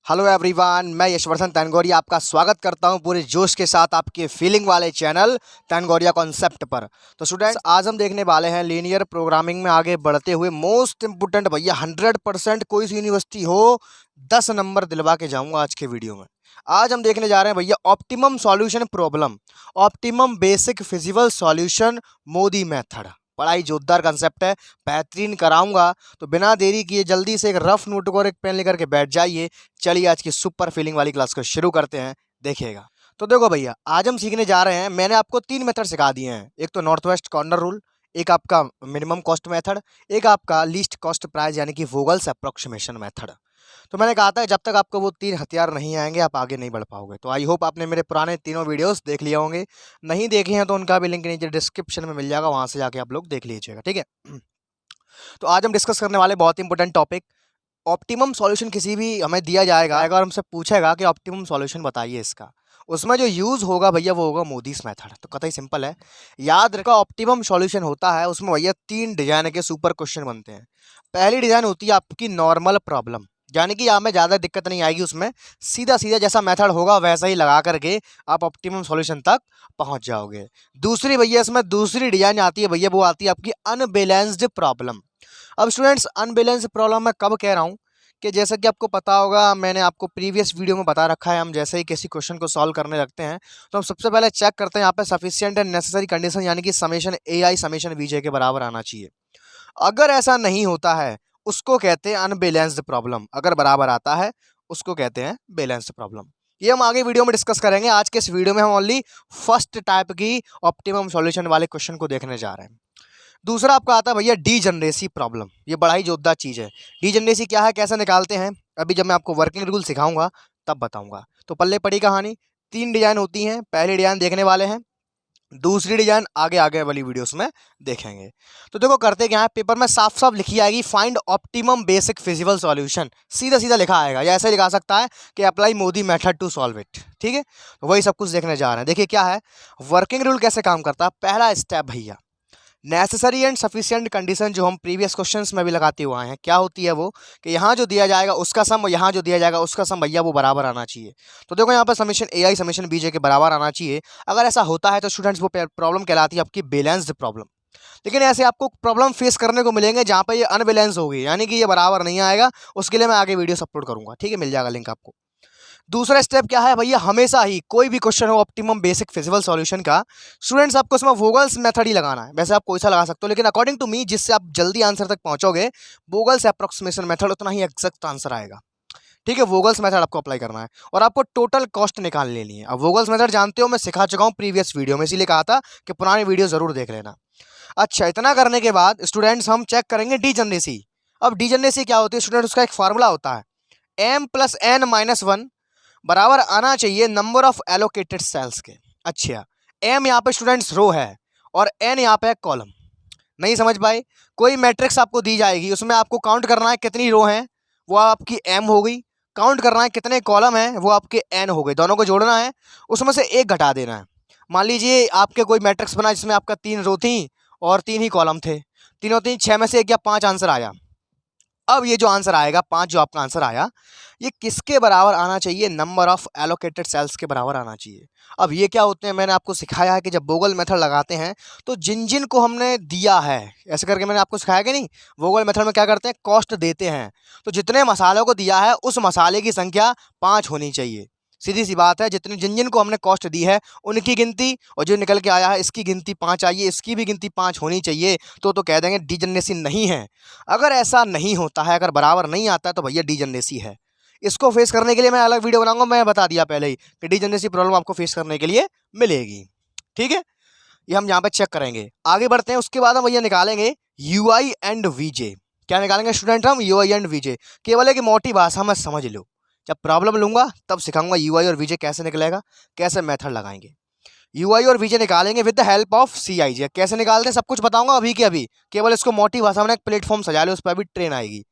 Hello everyone, मैं यशवर्धन तनगोरिया आपका स्वागत करता हूं पूरे जोश के साथ आपके फीलिंग वाले चैनल तनगोरिया कॉन्सेप्ट पर। तो स्टूडेंट्स, आज हम देखने वाले हैं लीनियर प्रोग्रामिंग में आगे बढ़ते हुए मोस्ट इंपोर्टेंट भैया 100% कोई सी यूनिवर्सिटी हो 10 नंबर दिलवा के जाऊंगा आज के वीडियो में। आज हम देखने जा रहे हैं भैया optimum solution problem, optimum basic feasible solution Modi method. बड़ा ही जोरदार कंसेप्ट है, बेहतरीन कराऊंगा। तो बिना देरी किए जल्दी से एक रफ नोटबुक और एक पेन लेकर के बैठ जाइए। चलिए आज की सुपर फीलिंग वाली क्लास को शुरू करते हैं, देखिएगा। तो देखो भैया, आज हम सीखने जा रहे हैं, मैंने आपको 3 मेथड सिखा दिए हैं। एक तो नॉर्थ वेस्ट कॉर्नर रूल, एक आपका मिनिमम कॉस्ट मेथड, एक आपका लीस्ट कॉस्ट प्राइस यानी कि वोगल्स अप्रोक्सीमेशन मेथड। तो मैंने कहा था जब तक आपको वो 3 हथियार नहीं आएंगे आप आगे नहीं बढ़ पाओगे। तो आई होप आपने मेरे पुराने तीनों वीडियोस देख लिए होंगे। नहीं देखे हैं तो उनका भी लिंक नीचे डिस्क्रिप्शन में मिल जाएगा, वहां से जाके आप लोग देख लीजिएगा, ठीक है। तो आज हम डिस्कस करने वाले बहुत इंपॉर्टेंट टॉपिक, ऑप्टिमम सॉल्यूशन किसी भी हमें दिया जाएगा और हमसे पूछेगा कि ऑप्टिमम सॉल्यूशन बताइए इसका, उसमें जो यूज़ होगा भैया वो होगा मोदीस मेथड। तो कतई सिंपल है, याद रखा ऑप्टिमम सॉल्यूशन होता है उसमें भैया 3 डिजाइन के सुपर क्वेश्चन बनते हैं। पहली डिजाइन होती है आपकी नॉर्मल प्रॉब्लम, यानी कि आप में ज़्यादा दिक्कत नहीं आएगी, उसमें सीधा सीधा जैसा मेथड होगा वैसा ही लगा करके आप ऑप्टिमम सॉल्यूशन तक पहुंच जाओगे। दूसरी भैया इसमें दूसरी डिजाइन आती है भैया, वो आती है आपकी अनबैलेंस्ड प्रॉब्लम। अब स्टूडेंट्स, अनबैलेंस प्रॉब्लम मैं कब कह रहा हूँ कि जैसा कि आपको पता होगा, मैंने आपको प्रीवियस वीडियो में बता रखा है, हम जैसे ही किसी क्वेश्चन को सॉल्व करने लगते हैं तो हम सबसे पहले चेक करते हैं यहाँ पे सफिशिएंट एंड नेसेसरी कंडीशन, यानी कि summation a i summation b j के बराबर आना चाहिए। अगर ऐसा नहीं होता है उसको कहते हैं अनबैलेंस्ड प्रॉब्लम, अगर बराबर आता है उसको कहते हैं बैलेंस्ड प्रॉब्लम। ये हम आगे वीडियो में डिस्कस करेंगे। आज के इस वीडियो में हम ओनली फर्स्ट टाइप की ऑप्टिमम सॉल्यूशन वाले क्वेश्चन को देखने जा रहे हैं। दूसरा आपका आता है भैया डीजनरेसी प्रॉब्लम। ये बड़ा ही जोरदार चीज़ है। डीजनरेसी क्या है, कैसे निकालते हैं, अभी जब मैं आपको वर्किंग रूल सिखाऊंगा तब बताऊंगा। तो पल्ले पड़ी कहानी, 3 डिजाइन होती हैं। पहली डिजाइन देखने वाले हैं, दूसरी डिजाइन आगे आगे वाली वीडियोस में देखेंगे। तो देखो करते क्या है, पेपर में साफ साफ लिखी आएगी find optimum basic feasible solution, सीधा सीधा लिखा आएगा, या ऐसे लिखा सकता है कि apply MODI method to solve it, ठीक है। तो वही सब कुछ देखने जा रहे हैं। देखिए क्या है वर्किंग रूल, कैसे काम करता है। पहला स्टेप भैया, नेसेसरी एंड सफिशिएंट कंडीशन, जो हम प्रीवियस क्वेश्चंस में भी लगाते हुए आए हैं, क्या होती है वो कि यहाँ जो दिया जाएगा उसका सम, यहाँ जो दिया जाएगा उसका सम भैया वो बराबर आना चाहिए। तो देखो यहाँ पर summation a i summation b j के बराबर आना चाहिए। अगर ऐसा होता है तो स्टूडेंट्स वो प्रॉब्लम कहलाती है आपकी बैलेंस्ड प्रॉब्लम। लेकिन ऐसे आपको प्रॉब्लम फेस करने को मिलेंगे जहाँ पर ये अनबैलेंस होगी, यानी कि ये बराबर नहीं आएगा। उसके लिए मैं आगे वीडियो अपलोड करूँगा, ठीक है, मिल जाएगा लिंक आपको। दूसरा स्टेप क्या है भैया, हमेशा ही कोई भी क्वेश्चन हो ऑप्टिमम बेसिक फिजिबल सॉल्यूशन का, स्टूडेंट्स आपको उसमें वोगल्स मेथड ही लगाना है। वैसे आप कोई सा लगा सकते हो, लेकिन अकॉर्डिंग टू मी जिससे आप जल्दी आंसर तक पहुंचोगे, वोगल्स अप्रोक्सीमेशन मेथड उतना ही एग्जैक्ट आंसर आएगा, ठीक है। वोगल्स मेथड आपको अप्लाई करना है और आपको टोटल कॉस्ट निकाल लेनी है। अब वोगल्स मेथड जानते हो, मैं सिखा चुका हूँ प्रीवियस वीडियो में, इसीलिए कहा था कि पुरानी वीडियो जरूर देख लेना। अच्छा, इतना करने के बाद स्टूडेंट्स हम चेक करेंगे डीजनरेसी। अब डीजनरेसी क्या होती है स्टूडेंट, उसका एक फार्मूला होता है, m plus n minus one बराबर आना चाहिए नंबर ऑफ एलोकेटेड सेल्स के। अच्छा, एम यहाँ पे स्टूडेंट्स रो है और एन यहाँ पे कॉलम। नहीं समझ पाए, कोई मैट्रिक्स आपको दी जाएगी, उसमें आपको काउंट करना है कितनी रो हैं, वो आपकी एम हो गई। काउंट करना है कितने कॉलम हैं, वो आपके एन हो गए। दोनों को जोड़ना है, उसमें से एक घटा देना है। मान लीजिए आपके कोई मैट्रिक्स बना जिसमें आपका 3 रो थी और 3 ही कॉलम थे, तीनों 3, 6 में से 1 या 5 आंसर आया। अब ये जो आंसर आएगा 5, जो आपका आंसर आया, ये किसके बराबर आना चाहिए, नंबर ऑफ एलोकेटेड सेल्स के बराबर आना चाहिए। अब ये क्या होते हैं, मैंने आपको सिखाया है कि जब वोगल मेथड लगाते हैं तो जिन जिन को हमने दिया है, ऐसे करके मैंने आपको सिखाया कि नहीं, वोगल मेथड में क्या करते हैं, कॉस्ट देते हैं। तो जितने मसालों को दिया है उस मसाले की संख्या 5 होनी चाहिए। सीधी सी बात है, जितने जिन जिन को हमने कॉस्ट दी है उनकी गिनती, और जो निकल के आया है इसकी गिनती 5 आई है, इसकी भी गिनती 5 होनी चाहिए। तो कह देंगे डीजनरेसी नहीं है। अगर ऐसा नहीं होता है, अगर बराबर नहीं आता है, तो भैया डीजनरेसी है। इसको फेस करने के लिए मैं अलग वीडियो बनाऊंगा, मैं बता दिया पहले ही कि डीजनरेसी प्रॉब्लम आपको फेस करने के लिए मिलेगी, ठीक है। ये हम यहाँ पे चेक करेंगे, आगे बढ़ते हैं। उसके बाद हम भैया निकालेंगे यू आई एंड वी जे। क्या निकालेंगे स्टूडेंट हम, यू आई एंड वी जे। केवल एक मोटी भाषा में समझ लो, जब प्रॉब्लम लूंगा तब सिखाऊंगा यू आई और वी जे कैसे निकलेगा, कैसे मेथड लगाएंगे। यू आई और वी जे निकालेंगे with the help of C I जे। कैसे निकालते हैं सब कुछ बताऊंगा अभी के अभी, केवल इसको मोटी भाषा में एक प्लेटफॉर्म सजा लो, उस पर अभी ट्रेन आएगी,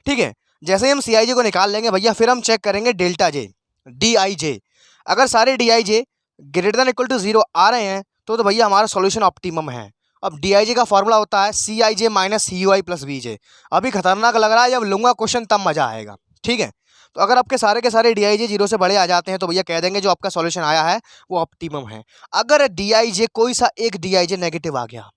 ठीक है। जैसे ही हम सी आई जे को निकाल लेंगे भैया, फिर हम चेक करेंगे delta J, D i j. अगर सारे d i j greater than equal to 0 आ रहे हैं तो भैया हमारा सॉल्यूशन ऑप्टिमम है। अब डी आई जे का फॉर्मूला होता है C I J minus C U I plus V J. अभी खतरनाक लग रहा है, जब लूंगा क्वेश्चन तब मजा आएगा, ठीक है। तो अगर आपके सारे के सारे DIJ 0 से बड़े आ जाते हैं तो भैया कह देंगे जो आपका सॉल्यूशन आया है वो ऑप्टिमम है। अगर DIJ कोई सा एक DIJ नेगेटिव आ गया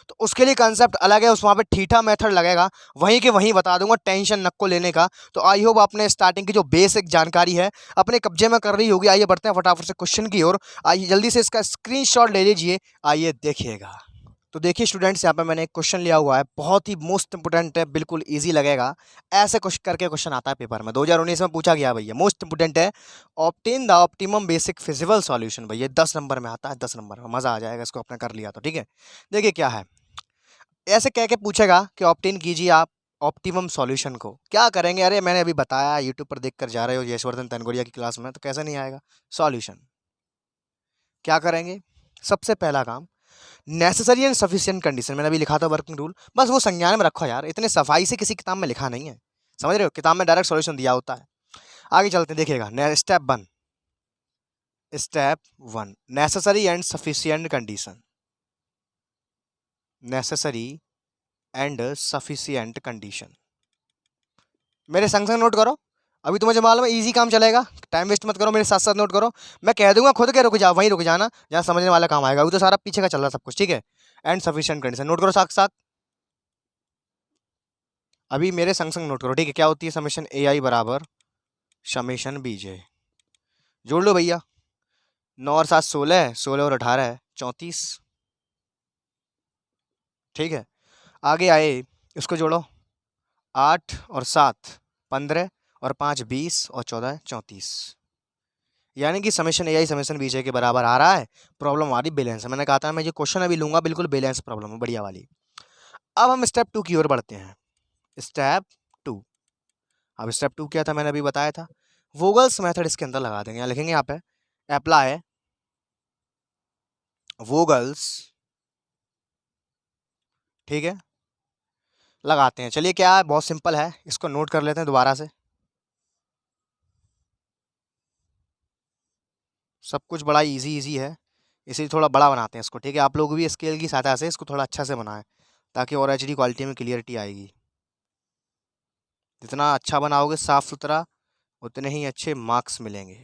तो उसके लिए कंसेप्ट अलग है, उस वहाँ पे थीटा मेथड लगेगा, वहीं के वहीं बता दूंगा, टेंशन नको लेने का। तो आई होप आपने स्टार्टिंग की जो बेसिक जानकारी है अपने कब्जे में कर रही होगी। आइए बढ़ते हैं फटाफट से क्वेश्चन की ओर। आइए जल्दी से इसका स्क्रीनशॉट ले लीजिए, आइए देखिएगा। तो देखिए स्टूडेंट्स, यहाँ पे मैंने एक क्वेश्चन लिया हुआ है, बहुत ही मोस्ट इंपोर्टेंट है, बिल्कुल इजी लगेगा। ऐसे कुछ करके क्वेश्चन आता है पेपर में, 2019 में पूछा गया भैया, मोस्ट इंपोर्टेंट है। Obtain the optimum basic feasible solution, भैया 10 नंबर में आता है, 10 नंबर में, मजा आ जाएगा इसको अपने कर लिया तो। ठीक है, देखिए क्या है, ऐसे कह के पूछेगा कि ऑब्टेन कीजिए आप ऑप्टिमम सॉल्यूशन को। क्या करेंगे, अरे मैंने अभी बताया, यूट्यूब पर देख कर जा रहे हो यशवर्धन तनगोरिया की क्लास में, तो कैसे नहीं आएगा सॉल्यूशन। क्या करेंगे, सबसे पहला काम नेसेसरी एंड सफिशिएंट कंडीशन, मैंने अभी लिखा था वर्किंग रूल, बस वो संज्ञान में रखो यार, इतने सफाई से किसी किताब में लिखा नहीं है, समझ रहे हो, किताब में डायरेक्ट सॉल्यूशन दिया होता है। आगे चलते हैं, देखिएगा step one necessary and sufficient condition, necessary and sufficient condition, मेरे संग संग नोट करो। अभी तुम्हें जो मालूम है इजी काम चलेगा, टाइम वेस्ट मत करो, मेरे साथ साथ नोट करो। मैं कह दूंगा खुद के रुक जाओ, वहीं रुक जाना जहाँ समझने वाला काम आएगा, अभी तो सारा पीछे का चल रहा सब कुछ। ठीक है, एंड सफिशिएंट कंडीशन नोट करो साथ साथ, अभी मेरे संग संग नोट करो। ठीक है, क्या होती है समेशन AI बराबर समेशन BJ, जोड़ लो भैया, 9 और 7 16, 16 और 18 34। ठीक है, आगे आए, इसको जोड़ो, 8 और 7 15 और 5 20 और 14 34, यानी कि समेशन AI समेशन BJ के बराबर आ रहा है। प्रॉब्लम हमारी बैलेंस है, मैंने कहा था मैं जो क्वेश्चन अभी लूंगा बिल्कुल बैलेंस प्रॉब्लम है, बढ़िया वाली। अब हम स्टेप 2 की ओर बढ़ते हैं, स्टेप 2। अब स्टेप 2 क्या था, मैंने अभी बताया था, वोगल्स मेथड इसके अंदर लगा देंगे, यहाँ लिखेंगे, यहाँ पे अप्लाई वोगल्स, ठीक है, लगाते हैं। चलिए क्या है, बहुत सिंपल है, इसको नोट कर लेते हैं दोबारा से, सब कुछ बड़ा इजी इजी है, इसीलिए थोड़ा बड़ा बनाते हैं इसको। ठीक है, आप लोग भी स्केल की सहायता से इसको थोड़ा अच्छा से बनाएं ताकि और HD क्वालिटी में क्लियरिटी आएगी। जितना अच्छा बनाओगे साफ सुथरा, उतने ही अच्छे मार्क्स मिलेंगे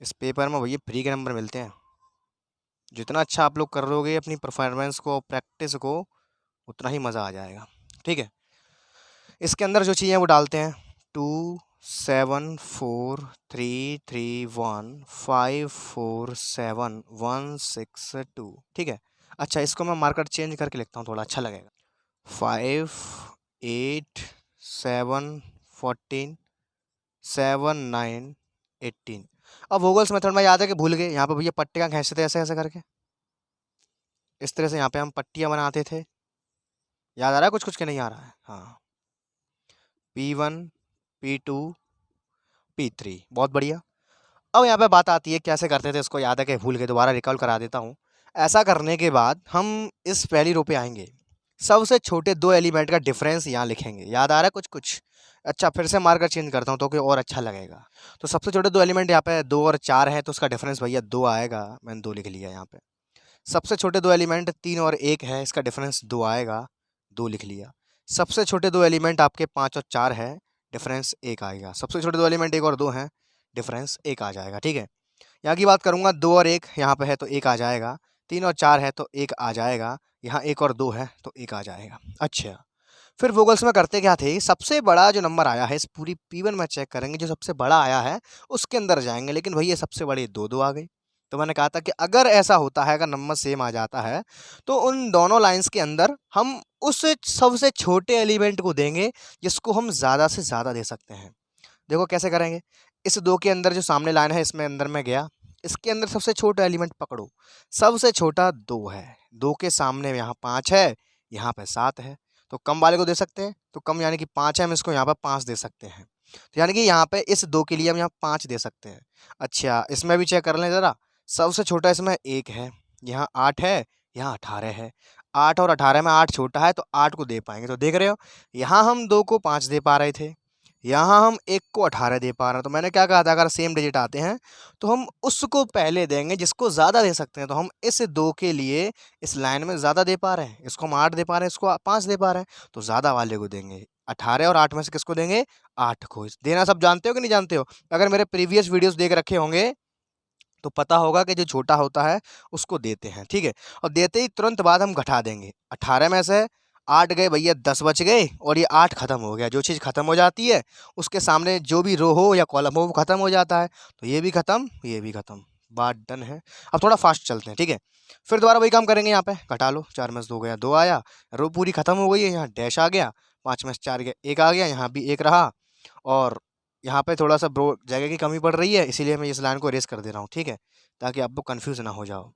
इस पेपर में भैया, फ्री के नंबर मिलते हैं। जितना अच्छा आप लोग करोगे अपनी परफॉर्मेंस को, प्रैक्टिस को, उतना ही मज़ा आ जाएगा। ठीक है, इसके अंदर जो चाहिए वो डालते हैं, 2 7 4 3 3 1 5 4 7 1 6 2। ठीक है, अच्छा इसको मैं मार्कर चेंज करके लिखता हूँ, थोड़ा अच्छा लगेगा, 5 8 7 14 7 9 18। अब वोगल्स मेथड में याद है कि भूल गए, यहाँ पे भैया पट्टियाँ खींचते थे ऐसे ऐसे करके, इस तरह से यहाँ पे हम पट्टियाँ बनाते थे, याद आ रहा है कुछ कुछ के नहीं आ रहा है, हाँ, P1 P2 P3, बहुत बढ़िया। अब यहाँ पे बात आती है कैसे करते थे, इसको याद है कि भूल के, दोबारा रिकॉल करा देता हूँ। ऐसा करने के बाद हम इस पहली रो पे आएंगे, सबसे छोटे दो एलिमेंट का डिफरेंस यहाँ लिखेंगे, याद आ रहा है कुछ कुछ। अच्छा फिर से मार्कर चेंज करता हूँ तो कि और अच्छा लगेगा। तो सबसे छोटे दो एलिमेंट यहाँ पे 2 और 4 है, तो उसका डिफरेंस भैया 2 आएगा, मैंने 2 लिख लिया यहाँ पे। सबसे छोटे दो एलिमेंट 3 और 1 है, इसका डिफरेंस 2 आएगा, 2 लिख लिया। सबसे छोटे दो एलिमेंट आपके 5 और 4 है, डिफरेंस 1 आएगा। सबसे छोटे दो एलिमेंट 1 और 2 हैं, डिफरेंस 1 आ जाएगा। ठीक है, यहाँ की बात करूँगा, 2 और 1 यहाँ पे है तो 1 आ जाएगा, 3 और 4 है तो 1 आ जाएगा, यहाँ 1 और 2 है तो 1 आ जाएगा। अच्छा फिर वोगल्स में करते क्या थे, सबसे बड़ा जो नंबर आया है इस पूरी P1 में चेक करेंगे, जो सबसे बड़ा आया है उसके अंदर जाएंगे, लेकिन भैया सबसे बड़े 2 आ गए। तो मैंने कहा था कि अगर ऐसा होता है, अगर नंबर सेम आ जाता है तो उन दोनों लाइंस के अंदर हम उस सबसे छोटे एलिमेंट को देंगे जिसको हम ज़्यादा से ज़्यादा दे सकते हैं। देखो कैसे करेंगे, इस 2 के अंदर जो सामने लाइन है इसमें अंदर में गया, इसके अंदर सबसे छोटा एलिमेंट पकड़ो, सबसे छोटा 2 है, 2 के सामने यहाँ 5 है, यहाँ पे 7 है, तो कम वाले को दे सकते हैं, तो कम यानी कि 5 है, हम इसको यहाँ पर 5 दे सकते हैं। तो यानी कि यहाँ पे इस 2 के लिए हम यहाँ 5 दे सकते हैं। अच्छा इसमें भी चेक कर लें ज़रा, सबसे छोटा इसमें 1 है, यहाँ 8 है, यहाँ 18 है, 8 और 18 में 8 छोटा है तो 8 को दे पाएंगे। तो देख रहे हो, यहाँ हम 2 को 5 दे पा रहे थे, यहाँ हम 1 को 18 दे पा रहे हैं। तो मैंने क्या कहा था, अगर सेम डिजिट आते हैं तो हम उसको पहले देंगे जिसको ज़्यादा दे सकते हैं। तो हम इस 2 के लिए इस लाइन में ज़्यादा दे पा रहे हैं, इसको हम 8 दे पा रहे हैं, इसको 5 दे पा रहे हैं, तो ज़्यादा वाले को देंगे। 18 और 8 में से किसको देंगे, 8 को। देना सब जानते हो कि नहीं जानते हो? अगर मेरे प्रीवियस वीडियोस देख रखे होंगे तो पता होगा कि जो छोटा होता है उसको देते हैं, ठीक है। और देते ही तुरंत बाद हम घटा देंगे। 18 में से 8 गए भैया, 10 बच गए और ये 8 खत्म हो गया। जो चीज़ खत्म हो जाती है उसके सामने जो भी रो हो या कॉलम हो वो खत्म हो जाता है। तो ये भी खत्म, ये भी खत्म, बात डन है। अब थोड़ा फास्ट चलते हैं, ठीक है। फिर दोबारा वही काम करेंगे, यहाँ पे घटा लो। 4 में से 2 गया, 2 आया, रो पूरी खत्म हो गई है। यहाँ डैश आ गया, 5 में से 4 गया, 1 आ गया, यहाँ भी 1 रहा। और यहाँ पे थोड़ा सा ब्रो जगह की कमी पड़ रही है, इसीलिए मैं इस लाइन को इरेज कर दे रहा हूँ, ठीक है, ताकि आप लोग कन्फ्यूज़ ना हो जाओ।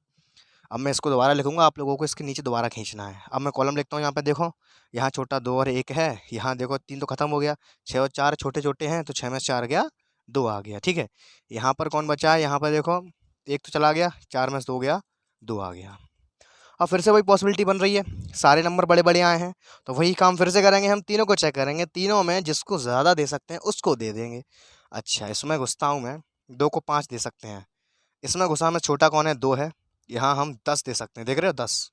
अब मैं इसको दोबारा लिखूँगा, आप लोगों को इसके नीचे दोबारा खींचना है। अब मैं कॉलम लिखता हूँ, यहाँ पे देखो, यहाँ छोटा 2 और 1 है, यहाँ देखो 3 तो खत्म हो गया, 6 और 4 छोटे-छोटे हैं, तो 6 में से 4 गया, 2 आ गया, ठीक है। यहाँ पर कौन बचा है, यहाँ पर देखो 1 तो चला गया, 4 में से 2 गया, 2 आ गया। अब फिर से वही पॉसिबिलिटी बन रही है, सारे नंबर बड़े-बड़े आए हैं, तो वही काम फिर से करेंगे, हम तीनों को चेक करेंगे, तीनों में जिसको ज़्यादा दे सकते हैं उसको दे देंगे। अच्छा, इसमें घुसता हूँ मैं, 2 को 5 दे सकते हैं, इसमें घुसा मैं, छोटा कौन है, 2 है, यहाँ हम 10 दे सकते हैं, देख रहे हो 10।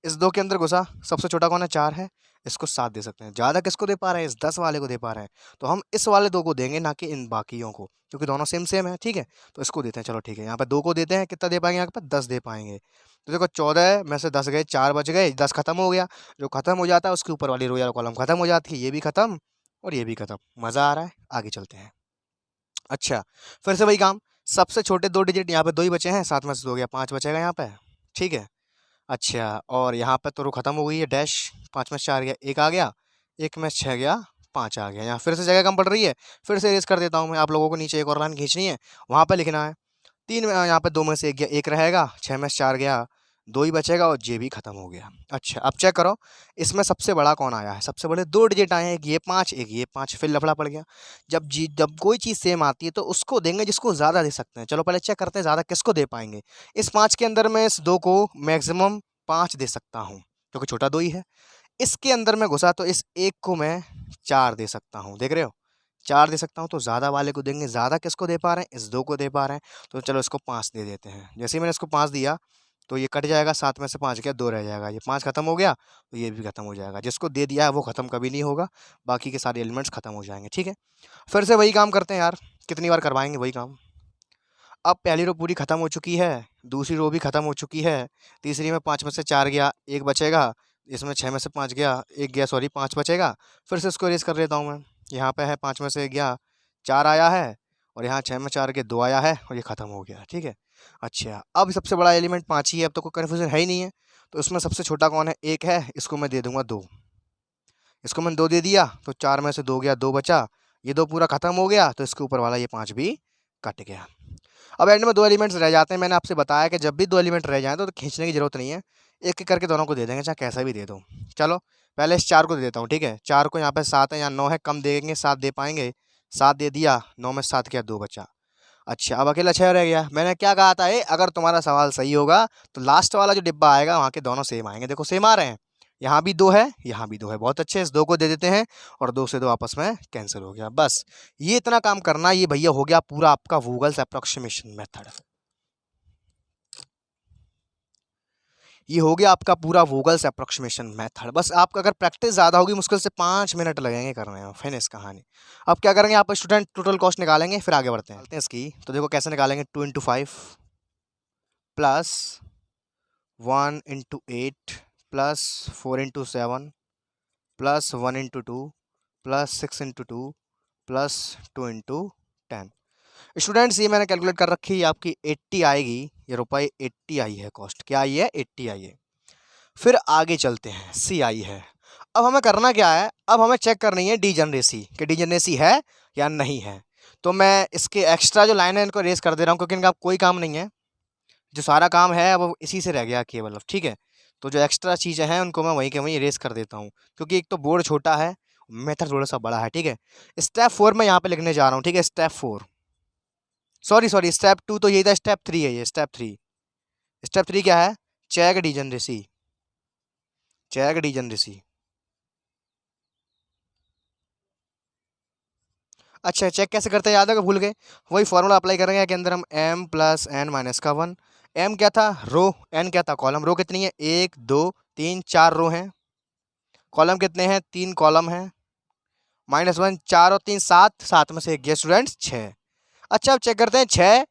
इस 2 के अंदर घुसा, सबसे छोटा कौन है, 4 है, इसको 7 दे सकते हैं। ज़्यादा किसको दे पा रहे हैं, इस 10 वाले को दे पा रहे हैं, तो हम इस वाले 2 को देंगे, ना कि इन बाकियों को, क्योंकि दोनों सेम-सेम है, ठीक है? तो इसको देते हैं, चलो ठीक है, यहाँ पे 2 को देते हैं, कितना दे पाएँगे यहाँ पे, 10 दे पाएँगे। तो देखो 14 में से 10 गए, 4 बच गए, 10 खत्म हो गया, जो खत्म हो जाता है उसके ऊपर वाली रो या कॉलम खत्म हो जाती है, ये भी खत्म और ये भी खत्म। मज़ा आ रहा है? आगे चलते हैं। अच्छा, फिर से वही काम, सबसे छोटे 2 डिजिट यहाँ पे 2 ही बचे हैं, 7 में से 2 गया, 5 बचेगा यहाँ पे, ठीक है? अच्छा, और यहाँ पे तो रो खत्म हो गई है, डैश, 5 में से 4 गया, 1 आ गया, 1 में से 6 गया, 5 आ गया। यहाँ फिर से जगह कम पड़ रही है, फिर से इरेज़ कर देता हूँ मैं, आप लोगों को नीचे एक और लाइन खींचनी है, वहाँ पे लिखना है। 3 में यहाँ पे 2 में से 1 गया, 1 रहेगा, 6 में से 4 गया, 2 ही बचेगा और जे भी खत्म हो गया। अच्छा, अब चेक करो, इसमें सबसे बड़ा कौन आया है? सबसे बड़े 2 डिजिट आए हैं, एक ये 5, एक ये 5, फिर लफड़ा पड़ गया। जब कोई चीज़ सेम आती है तो उसको देंगे जिसको ज़्यादा दे सकते हैं। चलो पहले चेक करते हैं ज़्यादा किसको दे पाएँगे। इस 5 के अंदर मैं इस 2 को मैक्सिमम 5 दे सकता हूँ, क्योंकि छोटा 2 ही है। इसके अंदर मैं घुसा तो इस 1 को मैं 4 दे सकता हूँ, देख रहे हो? 4 दे सकता हूँ, तो ज़्यादा वाले को देंगे, ज़्यादा किसको दे पा रहे हैं? इस 2 को दे पा रहे हैं, तो चलो इसको 5 दे देते हैं। जैसे ही मैंने इसको 5 दिया, तो ये कट जाएगा, 7 में से 5 गया, 2 रह जाएगा, ये 5 खत्म हो गया, तो ये भी खत्म हो जाएगा। जिसको दे दिया है वो खत्म कभी नहीं होगा, बाकी के सारे एलिमेंट्स खत्म हो जाएँगे, ठीक है? फिर से वही काम करते हैं यार, कितनी बार करवाएँगे वही काम। अब पहली रो पूरी खत्म हो चुकी है, दूसरी रो भी खत्म हो चुकी है, तीसरी में 5 में से 4 गया, 1 बचेगा, इसमें 6 में से 5 गया, 1 गया, सॉरी 5 बचेगा। फिर से इसको इरेज़ कर लेता हूँ मैं। यहाँ पे है 5 में से 1 गया, 4 आया है और यहाँ 6 में 4 के 2 आया है और ये खत्म हो गया, ठीक है? अच्छा, अब सबसे बड़ा एलिमेंट 5 ही है, अब तो कोई कन्फ्यूज़न है ही नहीं है। तो इसमें सबसे छोटा कौन है? 1 है, इसको मैं दे दूँगा 2। इसको मैंने 2 दे दिया, तो 4 में से 2 गया, 2 बचा, ये 2 पूरा खत्म हो गया, तो इसके ऊपर वाला ये 5 भी कट गया। अब एंड में 2 एलिमेंट्स रह जाते हैं। मैंने आपसे बताया कि जब भी 2 एलिमेंट रह जाएँ तो खींचने की ज़रूरत नहीं है, एक-एक करके दोनों को दे देंगे, चाहे कैसा भी दे दो। चलो, पहले इस 4 को दे देता हूँ, ठीक है? 4 को, यहाँ पे 7 है, यहाँ 9 है, कम देंगे, 7 दे पाएँगे, 7 दे दिया, 9 में से 7 गया, 2 बचा। अच्छा, अब अकेला 6 रह गया। मैंने क्या कहा था, अगर तुम्हारा सवाल सही होगा, तो लास्ट वाला जो डिब्बा आएगा, वहाँ के दोनों सेम आएँगे। देखो सेम आ रहे हैं, यहाँ भी 2 है, यहाँ भी 2 है। बहुत अच्छे, इस 2 को दे देते हैं और 2 से 2 आपस में कैंसल हो गया। बस, ये इतना काम करना, ये भैया हो गया पूरा आपका वोगल्स एप्रोक्सीमेशन मेथड। ये हो गया आपका पूरा वोगल्स एप्रोक्सीमेशन मेथड। बस आपका अगर प्रैक्टिस ज़्यादा होगी, मुश्किल से 5 मिनट लगेंगे करने में, फिनिश कहानी। अब क्या करेंगे, आप स्टूडेंट टोटल कॉस्ट निकालेंगे, फिर आगे बढ़ते हैं इसकी। तो देखो कैसे निकालेंगे, 2 × 5 plus 1 × 8 plus 4 × 7 plus 1 × 2 plus 6 × 2 plus 2 × 10। Students, ये मैंने कैलकुलेट कर रखी है, आपकी 80 आएगी, ये रुपये 80 आई है कॉस्ट। क्या आई है? 80 आई है। फिर आगे चलते हैं, सी आई है। अब हमें करना क्या है, अब हमें चेक करनी है डीजनरेसी, कि डीजनरेसी है या नहीं है। तो मैं इसके एक्स्ट्रा जो लाइन है इनको रेस कर दे रहा हूँ, क्योंकि इनका कोई काम नहीं है, जो सारा काम है अब इसी से रह गया केवल, अब ठीक है। तो जो एक्स्ट्रा चीज़ें हैं उनको मैं वहीं के वहीं रेस कर देता हूँ, क्योंकि एक तो बोर्ड छोटा है, मेथड थोड़ा सा बड़ा है, ठीक है। स्टेप 4 मैं यहाँ पे लिखने जा रहा हूँ, ठीक है। स्टेप 4, सॉरी स्टेप 2 तो यही था, स्टेप 3 है ये, स्टेप 3। स्टेप 3 क्या है? Check degeneracy, check degeneracy. अच्छा, चेक कैसे करते हैं, याद है कि भूल गए? वही फॉर्मूला अप्लाई करेंगे के अंदर हम m + n - 1। m क्या था? रो, n क्या था? कॉलम। रो कितनी है? 1 2 3 4 रो हैं। कॉलम कितने हैं? 3 कॉलम हैं। -1 4 और 3 7, 7 में से 1 गया स्टूडेंट्स 6। अच्छा अब चेक करते हैं 6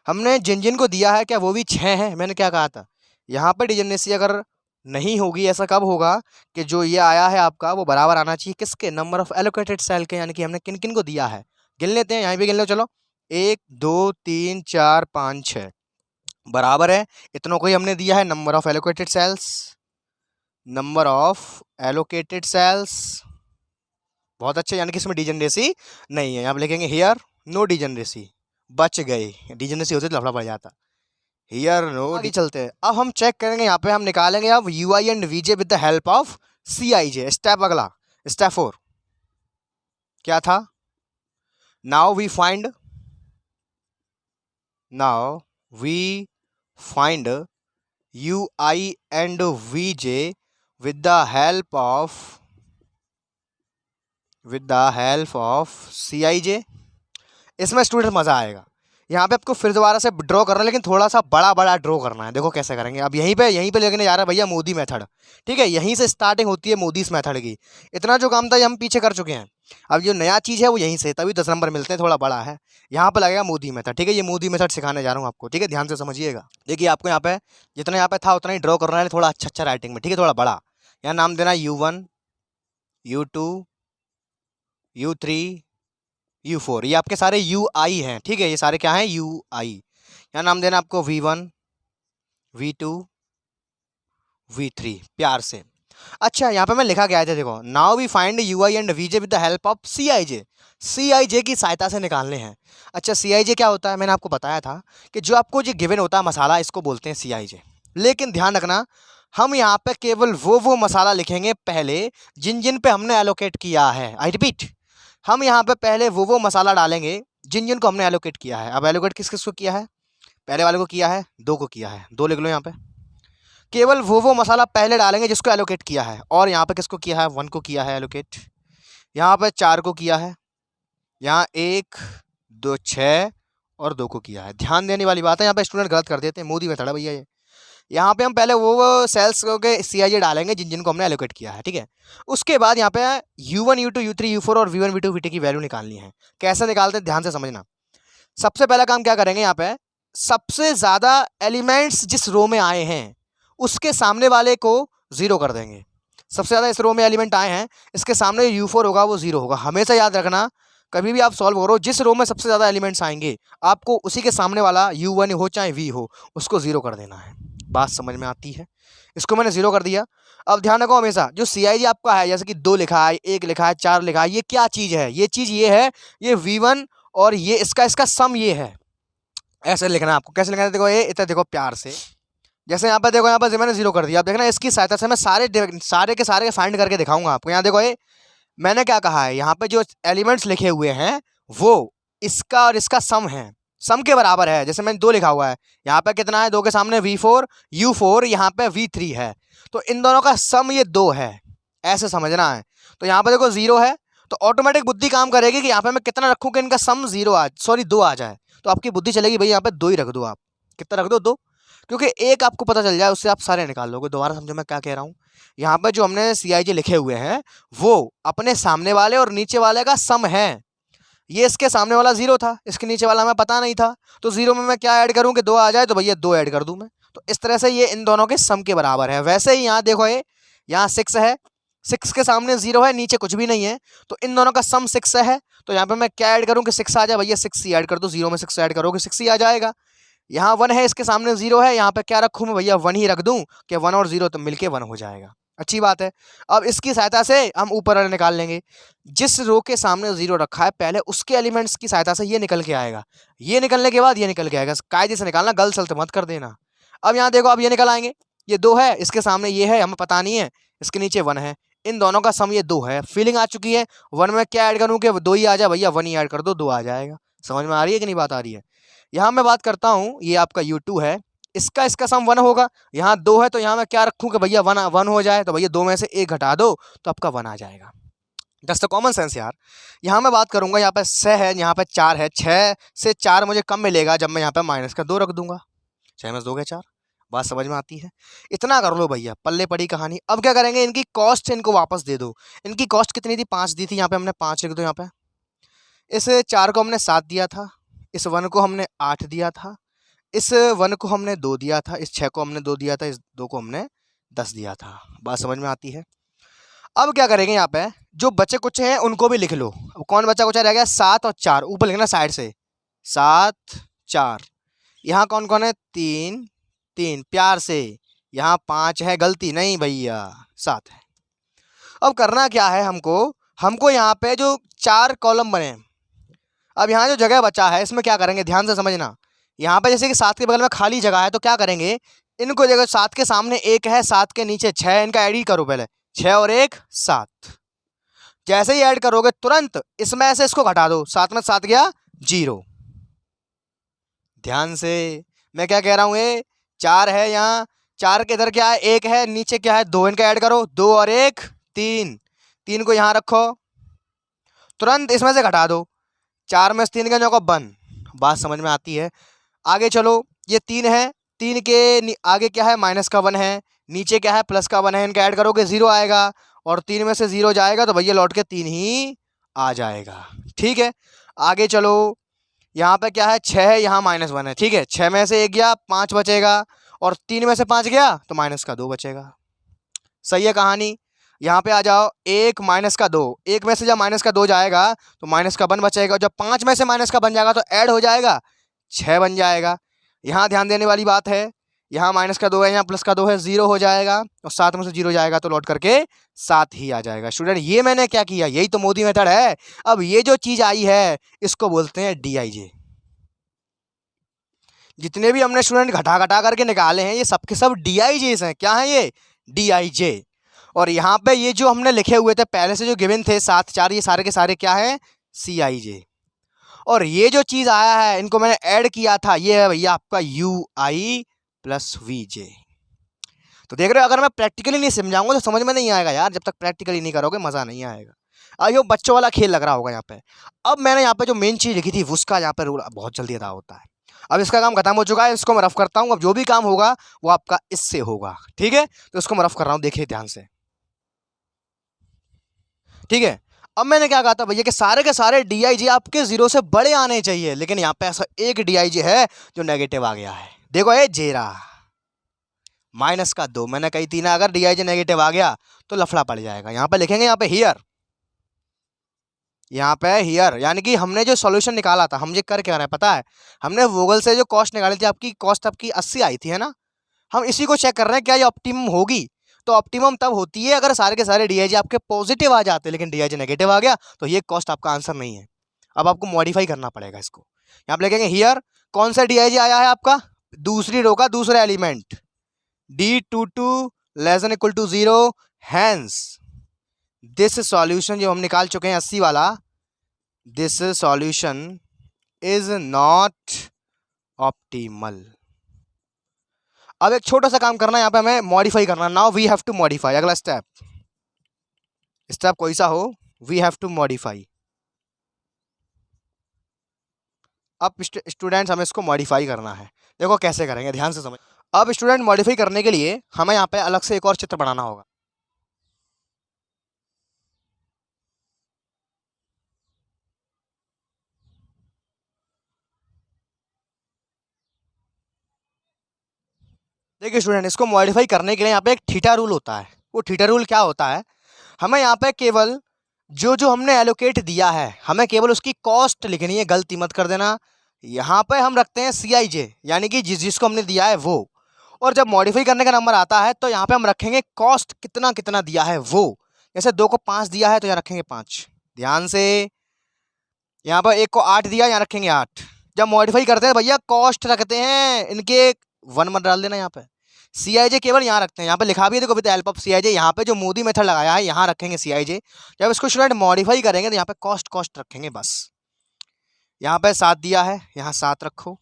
हमने जिन जिन को दिया है क्या वो भी 6 हैं? मैंने क्या कहा था यहाँ पर डिजनरेसी अगर नहीं होगी, ऐसा कब होगा कि जो ये आया है आपका वो बराबर आना चाहिए किसके, नंबर ऑफ एलोकेटेड सेल के, यानी कि हमने किन किन को दिया है। गिन लेते हैं, यहाँ पे गिन लो चलो, 1 2 3 4 5 6 बराबर है, इतनों को ही हमने दिया है number of allocated cells, number of allocated cells. बहुत अच्छे, यानी कि इसमें डिजनरेसी नहीं है। यहाँ पे लिखेंगे हियर नो डिजनरेसी, बच गए, डिजनरेसी होती तो लफड़ा पड़ जाता। हियर नो, आगे चलते हैं। अब हम चेक करेंगे, यहाँ पे हम निकालेंगे अब U I and V J with the help of C I J. Step अगला, स्टेप 4 क्या था, now we find U I and V J with the help of C I J. इसमें स्टूडेंट मजा आएगा। यहाँ पे आपको फिर दोबारा से ड्रॉ करना है, लेकिन थोड़ा सा बड़ा बड़ा ड्रॉ करना है। देखो कैसे करेंगे, अब यहीं पे लेके जा रहा है भैया मोदी मेथड, ठीक है, यहीं से स्टार्टिंग होती है मोदी मेथड की। इतना जो काम था ये हम पीछे कर चुके हैं, अब जो नया चीज़ है वो यहीं से, तभी 10 नंबर मिलते हैं, थोड़ा बड़ा है। यहाँ पे लगेगा मोदी मेथड, ठीक है, ये मोदी मेथड सिखाने जा रहा हूँ आपको, ठीक है, ध्यान से समझिएगा। देखिए आपको यहाँ पे जितना यहाँ पे था उतना ही ड्रॉ करना है, थोड़ा अच्छा राइटिंग में, ठीक है, थोड़ा बड़ा। यहाँ नाम देना U1 U2 U3 U4, ये आपके सारे UI हैं, ठीक है, ये सारे क्या हैं UI। यहाँ नाम देना आपको V1 V2 V3 प्यार से। अच्छा यहाँ पे मैं लिखा गया था, देखो, now we find UI and VJ with the help of CIJ की सहायता से निकालने हैं। अच्छा CIJ क्या होता है, मैंने आपको बताया था कि जो आपको जो गिवन होता है मसाला, इसको बोलते हैं CIJ। लेकिन ध्यान रखना, हम यहाँ पे केवल वो मसाला लिखेंगे पहले जिन जिन पे हमने एलोकेट किया है। आई रिपीट, हम यहाँ पे पहले वो मसाला डालेंगे जिन जिन को हमने एलोकेट किया है। अब एलोकेट किस किस को किया है, पहले वाले को किया है, 2 को किया है, 2 लिख लो यहाँ पे। केवल वो मसाला पहले डालेंगे जिसको एलोकेट किया है, और यहाँ पे किसको किया है, 1 को किया है एलोकेट, यहाँ पे 4 को किया है, यहाँ 1 2 6 और 2 को किया है। ध्यान देने वाली बात है, यहाँ पे स्टूडेंट गलत कर देते हैं, मोदी मेथड है भैया ये। यहाँ पे हम पहले वो सेल्स के CIJ डालेंगे जिन जिनको हमने एलोकेट किया है, ठीक है। उसके बाद यहाँ पे U1 U2 U3 U4 और V1 V2 V3 की वैल्यू निकालनी है। कैसे निकालते हैं ध्यान से समझना। सबसे पहला काम क्या करेंगे, यहाँ पे सबसे ज़्यादा एलिमेंट्स जिस रो में आए हैं उसके सामने वाले को 0 कर देंगे। सबसे ज़्यादा इस रो में एलिमेंट आए हैं, इसके सामने U4 होगा वो 0 होगा। हमेशा याद रखना, कभी भी आप सॉल्व करो, जिस रो में सबसे ज़्यादा एलिमेंट्स आएंगे आपको उसी के सामने वाला U1 हो चाहे V हो उसको 0 कर देना है। बात समझ में आती है, इसको मैंने 0 कर दिया। अब ध्यान रखो, हमेशा जो CIJ आपका है, जैसे कि 2 लिखा है, 1 लिखा है, 4 लिखा है, ये क्या चीज़ है, ये चीज़ ये है, ये V1 और ये इसका सम ये है। ऐसे लिखना है आपको। कैसे लिखना है, देखो ये इतना, देखो प्यार से, जैसे यहाँ पर देखो, यहाँ पर मैंने 0 कर दिया। अब देखना इसकी सहायता से मैं सारे के फाइंड करके दिखाऊंगा आपको। यहाँ देखो ये मैंने क्या कहा है, यहाँ पे जो एलिमेंट्स लिखे हुए हैं वो इसका और इसका सम है, सम के बराबर है। जैसे मैंने 2 लिखा हुआ है, यहाँ पे कितना है, 2 के सामने V4 U4, यहाँ पे V3 है, तो इन दोनों का सम ये 2 है, ऐसे समझना है। तो यहाँ पे देखो 0 है, तो ऑटोमेटिक बुद्धि काम करेगी कि यहाँ पे मैं कितना रखूँ कि इनका सम 2 आ जाए। तो आपकी बुद्धि चलेगी भाई यहाँ पे 2 ही रख दो, आप कितना रख दो, 2, क्योंकि एक आपको पता चल जाए उससे आप सारे निकाल लोगे। दोबारा समझो मैं क्या कह रहा हूँ। यहाँ पे जो हमने CIJ लिखे हुए हैं वो अपने सामने वाले और नीचे वाले का सम है। ये इसके सामने वाला 0 था, इसके नीचे वाला हमें पता नहीं था, तो 0 में मैं क्या ऐड करूँ कि 2 आ जाए, तो भैया 2 ऐड कर दूँ मैं। तो इस तरह से ये इन दोनों के सम के बराबर है। वैसे ही यहाँ देखो, ये यहाँ 6 है, 6 के सामने 0 है, नीचे कुछ भी नहीं है, तो इन दोनों का सम 6 है। तो यहाँ पे मैं क्या ऐड करूँ कि 6 आ जाए, भैया 6 ही ऐड कर दो, 0 में 6 ऐड करोगे 6 ही आ जाएगा। यहाँ 1 है, इसके सामने 0 है, यहाँ पे क्या रखूँ मैं, भैया 1 ही रख दूँ कि 1 और 0 तो मिलके 1 हो जाएगा। अच्छी बात है। अब इसकी सहायता से हम ऊपर वाले निकाल लेंगे। जिस रो के सामने 0 रखा है पहले उसके एलिमेंट्स की सहायता से ये निकल के आएगा, ये निकलने के बाद ये निकल के आएगा। कायदे से निकालना, गलत सलत मत कर देना। अब यहाँ देखो, अब ये निकल आएंगे, ये 2 है, इसके सामने ये है, हमें पता नहीं है, इसके नीचे 1 है, इन दोनों का सम ये 2 है। फीलिंग आ चुकी है। 1 में क्या ऐड करूँ कि 2 ही आ जाए, भैया 1 ही ऐड कर दो, 2 आ जाएगा। समझ में आ रही है कि नहीं बात आ रही है। यहाँ मैं बात करता हूँ, ये आपका U2 है, इसका सम 1 होगा, यहाँ 2 है, तो यहाँ मैं क्या रखूँ कि भैया 1 हो जाए, तो भैया 2 में से 1 घटा दो तो आपका 1 आ जाएगा। जस्ट कॉमन सेंस यार। यहाँ मैं बात करूँगा, यहाँ पे 6 है, यहाँ पे 4 है, 6 से 4 मुझे कम मिलेगा जब मैं यहाँ पे -2 रख दूंगा। 6 में 2 के 4 बात समझ में आती है? इतना कर लो भैया, पल्ले पड़ी कहानी। अब क्या करेंगे, इनकी कॉस्ट इनको वापस दे दो। इनकी कॉस्ट कितनी थी, 5 दी थी, यहाँ पे हमने 5 लिख दो यहाँ पे। इस 4 को हमने 7 दिया था, इस 1 को हमने 8 दिया था, इस 1 को हमने 2 दिया था, इस 6 को हमने 2 दिया था, इस 2 को हमने 10 दिया था। बात समझ में आती है? अब क्या करेंगे, यहाँ पे जो बचे कुछ हैं उनको भी लिख लो। अब कौन बचा कुछ रह गया, 7 और 4 ऊपर लिखना साइड से, 7 4। यहाँ कौन कौन है, 3 3 प्यार से। यहाँ 5 है, गलती नहीं भैया, 7 है। अब करना क्या है हमको, हमको यहाँ पे जो 4 कॉलम बने, अब यहाँ जो जगह बचा है इसमें क्या करेंगे, ध्यान से समझना। यहाँ पे जैसे कि 7 के बगल में खाली जगह है, तो क्या करेंगे, इनको जगह 7 के सामने 1 है, 7 के नीचे 6 है, इनका ऐड ही करो पहले। 6 और 1 7। जैसे ही ऐड करोगे तुरंत इसमें से इसको घटा दो, 7 में 7 गया 0। ध्यान से, मैं क्या कह रहा हूँ, ये 4 है, यहाँ 4 के इधर क्या है, 1 है, नीचे क्या है 2, इनका ऐड करो, 2 और 1 3। 3 को यहाँ रखो, तुरंत इसमें से घटा दो, 4 में से 3 का 1। बात समझ में आती है? आगे चलो, ये 3 है, 3 के आगे क्या है, माइनस का 1 है, नीचे क्या है, प्लस का 1 है, इनका ऐड करोगे 0 आएगा, और 3 में से 0 जाएगा तो भैया लौट के 3 ही आ जाएगा। ठीक है, आगे चलो, यहाँ पे क्या है, 6 है, यहाँ -1 है। ठीक है, 6 में से 1 गया, 5 बचेगा, और 3 में से 5 गया तो माइनस का 2 बचेगा। सही है कहानी? यहाँ पे आ जाओ, 1 -2, 1 में से जब -2 जाएगा तो -1 बचेगा, जब 5 में से -1 जाएगा तो ऐड हो जाएगा 6 बन जाएगा। यहाँ ध्यान देने वाली बात है, यहाँ -2 है, यहाँ +2 है, 0 हो जाएगा, और 7 में से 0 जाएगा तो लौट करके 7 ही आ जाएगा। स्टूडेंट ये मैंने क्या किया, यही तो मोदी मेथड है। अब ये जो चीज़ आई है इसको बोलते हैं DIJ। जितने भी हमने स्टूडेंट घटा घटा करके निकाले हैं ये सब के सब DIJs हैं। क्या है ये, DIJ। और यहाँ पे ये जो हमने लिखे हुए थे पहले से जो गिवन थे 7 4, ये सारे के सारे क्या है, CIJ। और ये जो चीज़ आया है इनको मैंने ऐड किया था, ये है भैया आपका UI + VJ। तो देख रहे हो, अगर मैं प्रैक्टिकली नहीं समझाऊंगा तो समझ में नहीं आएगा यार, जब तक प्रैक्टिकली नहीं करोगे मज़ा नहीं आएगा। आई होप बच्चों वाला खेल लग रहा होगा यहाँ पे। अब मैंने यहाँ पे जो मेन चीज़ लिखी थी उसका यहाँ पे रूल बहुत जल्दी अदा होता है। अब इसका काम खत्म हो चुका है, इसको मैं रफ करता हूँ। अब जो भी काम होगा वो आपका इससे होगा, ठीक है? तो इसको मैं रफ कर रहा हूँ, देखिए ध्यान से, ठीक है? अब मैंने क्या कहा था भैया कि सारे के सारे DIJ आपके 0 से बड़े आने चाहिए, लेकिन यहाँ पे ऐसा एक DIJ है जो नेगेटिव आ गया है। देखो ये जेरा -2, मैंने कही थी ना, अगर DIJ नेगेटिव आ गया तो लफड़ा पड़ जाएगा। यहाँ पे लिखेंगे, यहाँ पे हियर, यहाँ पे हियर, यानी कि हमने जो सॉल्यूशन निकाला था, हम ये कर क्या रहे हैं पता है, हमने वोगल से जो कॉस्ट निकाली थी, आपकी कॉस्ट आपकी 80 आई थी, है ना? हम इसी को चेक कर रहे हैं क्या ये ऑप्टिमम होगी। तो ऑप्टिमम तब होती है अगर सारे के सारे DIJ आपके पॉजिटिव आ जाते हैं, लेकिन DIJ नेगेटिव आ गया तो ये कॉस्ट आपका आंसर नहीं है। अब आपको मॉडिफाई करना पड़ेगा इसको। यहाँ पे लिखेंगे हियर, कौन सा DIJ आया है आपका, दूसरी रो का दूसरा element, D22 <= 0, hence this solution जो हम निकाल चुके हैं 80 वाला, this solution is not optimal. अब एक छोटा सा काम करना है, यहाँ पे हमें मॉडिफाई करना। Now we have to modify, अगला स्टेप कोई सा हो, वी हैव टू मॉडिफाई। अब स्टूडेंट्स हमें इसको मॉडिफाई करना है, देखो कैसे करेंगे, ध्यान से समझ। अब स्टूडेंट मॉडिफाई करने के लिए हमें यहाँ पे अलग से एक और चित्र बनाना होगा। देखिए स्टूडेंट, इसको मॉडिफाई करने के लिए यहाँ पे एक थीटा रूल होता है। वो थीटा रूल क्या होता है, हमें यहाँ पे केवल जो जो हमने एलोकेट दिया है हमें केवल उसकी कॉस्ट लिखनी है, गलती मत कर देना। यहाँ पे हम रखते हैं CIJ, यानी कि जिसको हमने दिया है वो। और जब मॉडिफाई करने का नंबर आता है तो यहाँ पे हम रखेंगे कॉस्ट कितना कितना दिया है वो। जैसे 2 को 5 दिया है तो यहाँ रखेंगे 5, ध्यान से। यहाँ पर 1 को 8 दिया, यहाँ रखेंगे 8। जब मॉडिफाई करते हैं भैया कॉस्ट रखते हैं, इनके 1 मत डाल देना। यहाँ पे CIJ केवल यहाँ रखते हैं, यहाँ पे लिखा भी है देखो, विद हेल्प ऑफ CIJ। यहाँ पे जो मोदी मेथड लगाया है यहाँ रखेंगे CIJ। जब इसको स्टूडेंट मॉडिफाई करेंगे तो यहाँ पे कॉस्ट रखेंगे बस। यहाँ पे 7 दिया है, यहाँ 7 रखो।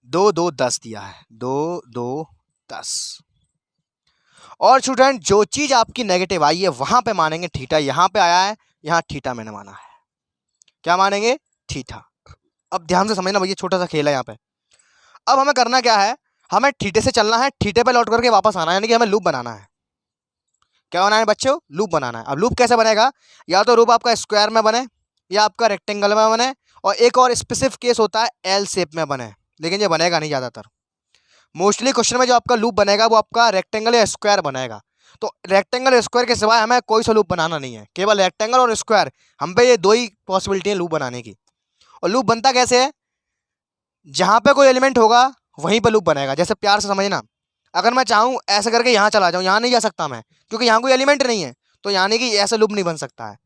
2 2 10 दिया है, 2 2 10। और स्टूडेंट जो चीज आपकी नेगेटिव आई है वहां पे मानेंगे थीटा। यहाँ पे आया है, यहाँ थीटा मैंने माना है, क्या मानेंगे, थीटा। अब ध्यान से समझना भैया, छोटा सा खेल है यहाँ पे। अब हमें करना क्या है, हमें थीटे से चलना है, थीटे पे लौट करके वापस आना है, यानी कि हमें लूप बनाना है। क्या बनाना है बच्चों? लूप बनाना है। अब लूप कैसे बनेगा? या तो लूप आपका स्क्वायर में बने या आपका रेक्टेंगल में बने, और एक और स्पेसिफिक केस होता है एल शेप में बने, लेकिन ये बनेगा नहीं ज़्यादातर। मोस्टली क्वेश्चन में जो आपका लूप बनेगा वो आपका रेक्टेंगल या स्क्वायर बनेगा। तो रेक्टेंगल और स्क्वायर के सिवाय हमें कोई सा लूप बनाना नहीं है, केवल रेक्टेंगल और स्क्वायर, हम पे ये दो ही पॉसिबिलिटी है लूप बनाने की। और लूप बनता कैसे है? जहाँ पे कोई एलिमेंट होगा वहीं पे लूप बनेगा। जैसे प्यार से समझना, अगर मैं चाहूँ ऐसे करके यहाँ चला जाऊँ, यहाँ नहीं जा सकता मैं, क्योंकि यहाँ कोई एलिमेंट नहीं है, तो यानी कि ऐसे लूप नहीं बन सकता है।